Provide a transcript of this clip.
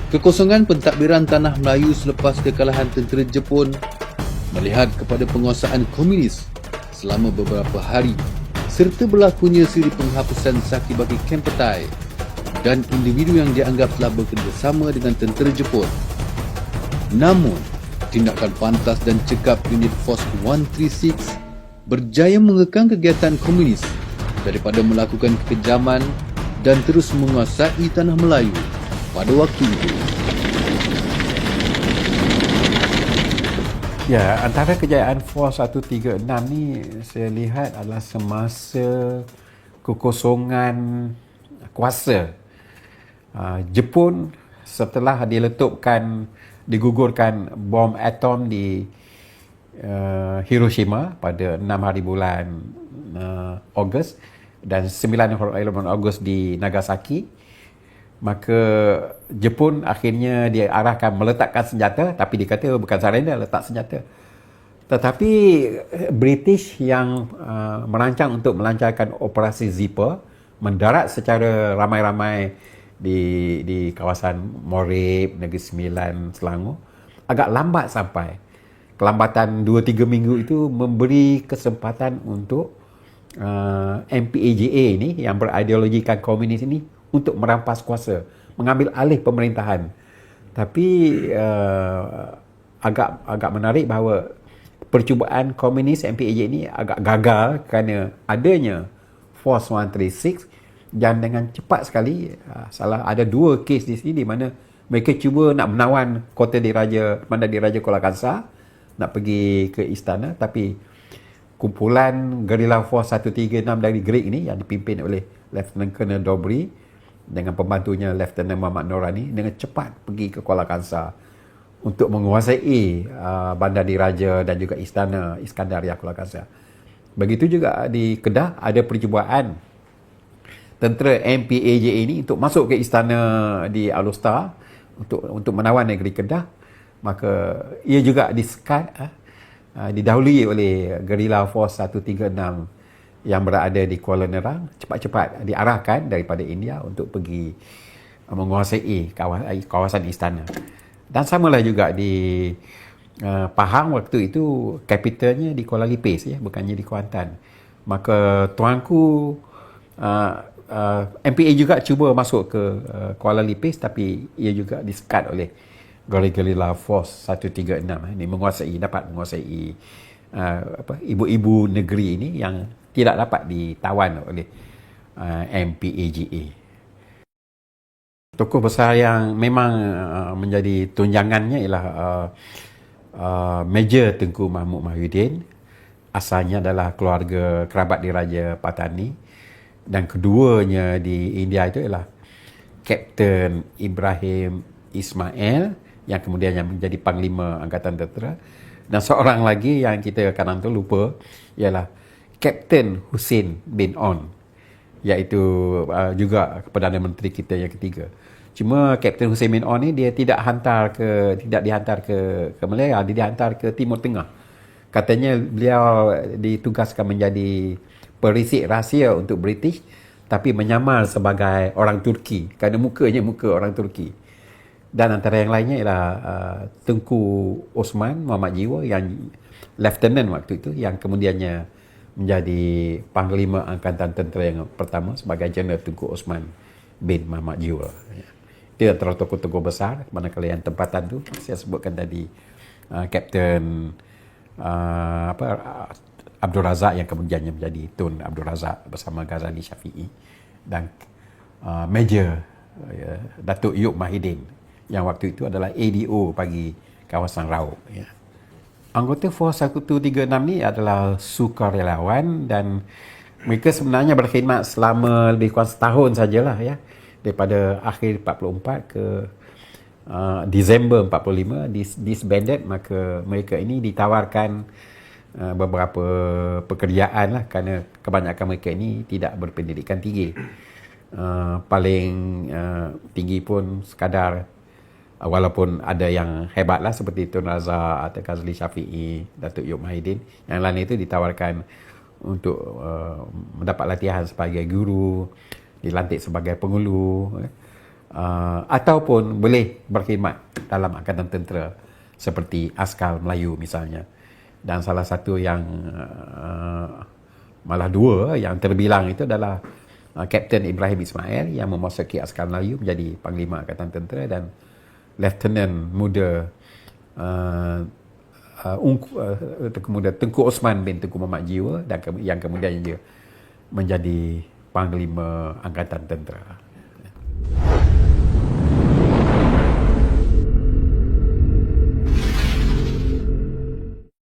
Kekosongan pentadbiran tanah Melayu selepas kekalahan tentera Jepun melihat kepada penguasaan komunis selama beberapa hari serta berlakunya siri penghapusan Sakibaki Kempeitai dan individu yang dianggap telah bekerjasama dengan tentera Jepun. Namun, tindakan pantas dan cekap unit Force 136 berjaya mengekang kegiatan komunis daripada melakukan kekejaman dan terus menguasai tanah Melayu pada waktu itu. Ya, antara kejayaan Force 136 ni saya lihat adalah semasa kekosongan kuasa Jepun setelah digugurkan bom atom di Hiroshima pada 6 hari bulan Ogos dan 9 hari bulan Ogos di Nagasaki. Maka Jepun akhirnya diarahkan meletakkan senjata, tapi dikata bukan surrender, letak senjata. Tetapi British yang merancang untuk melancarkan operasi Zipper mendarat secara ramai-ramai di kawasan Morib, Negeri Sembilan, Selangor, agak lambat sampai. Kelambatan 2-3 minggu itu memberi kesempatan untuk MPAGA ni yang berideologikan komunis ini untuk merampas kuasa, mengambil alih pemerintahan. Tapi agak menarik bahawa percubaan komunis MPAGA ini agak gagal kerana adanya Force 136 dan dengan cepat sekali ada 2 kes di sini di mana mereka cuba nak menawan kota Bandar Diraja Kuala Kangsar, nak pergi ke istana, tapi kumpulan gerila Force 136 dari Greek ini yang dipimpin oleh Lieutenant Colonel Dobry dengan pembantunya Lieutenant Muhammad Norani dengan cepat pergi ke Kuala Kangsar untuk menguasai Bandar Diraja dan juga istana Iskandaria Kuala Kangsar. Begitu juga di Kedah ada percubaan tentera MPAGA ini untuk masuk ke istana di Alor untuk menawan negeri Kedah. Maka ia juga disekat didahului oleh gerila Force 136 yang berada di Kuala Nerang, cepat-cepat diarahkan daripada India untuk pergi menguasai kawasan istana. Dan samalah juga di Pahang waktu itu, kapitalnya di Kuala Lipis, bukannya di Kuantan. Maka tuanku MPA juga cuba masuk ke Kuala Lipis, tapi ia juga disekat oleh gerila Force 136 ini dapat menguasai ibu-ibu negeri ini yang tidak dapat ditawan oleh MPAGA. Tokoh besar yang memang menjadi tunjangannya ialah Major Tengku Mahmud Mahyudin. Asalnya adalah keluarga kerabat diraja Patani, dan keduanya di India itu ialah Kapten Ibrahim Ismail yang kemudian menjadi Panglima Angkatan Tentera, dan seorang lagi yang kita kadang-kadang lupa ialah Kapten Hussein bin On, iaitu juga Perdana Menteri kita yang ketiga. Cuma Kapten Hussein bin On ni dia tidak dihantar ke Malaya, dia dihantar ke Timur Tengah. Katanya beliau ditugaskan menjadi perisik rahsia untuk British, tapi menyamar sebagai orang Turki kerana mukanya muka orang Turki. Dan antara yang lainnya ialah Tengku Osman Muhammad Jiwa yang lieutenant waktu itu, yang kemudiannya menjadi Panglima Angkatan Tentera yang pertama sebagai Jeneral Tengku Osman bin Muhammad Jiwa. Dia antara tokoh-tokoh besar, manakala yang tempatan tu saya sebutkan tadi Kapten Abdul Razak yang kemudiannya menjadi Tun Abdul Razak bersama Ghazali Syafi'i, dan Major Datuk Yub Mahidin yang waktu itu adalah ADO bagi kawasan Raub. Anggota Force 136 ni adalah sukarelawan dan mereka sebenarnya berkhidmat selama lebih kurang setahun sajalah, daripada akhir 44 ke Disember 45 disbanded. Maka mereka ini ditawarkan beberapa pekerjaan lah, kerana kebanyakan mereka ini tidak berpendidikan tinggi. Paling tinggi pun sekadar, walaupun ada yang hebat lah seperti Tun Razak atau Ghazali Syafi'i, Datuk Yub Mahidin, yang lain itu ditawarkan untuk mendapat latihan sebagai guru, dilantik sebagai pengulu. ataupun boleh berkhidmat dalam Angkatan Tentera seperti Askar Melayu misalnya. Dan salah satu yang malah dua yang terbilang itu adalah Kapten Ibrahim Ismail yang memasuki Askar Melayu menjadi Panglima Angkatan Tentera, dan Lieutenant muda Tengku Osman bin Tengku Muhammad Jiwa, dan yang kemudian dia menjadi Panglima Angkatan Tentera.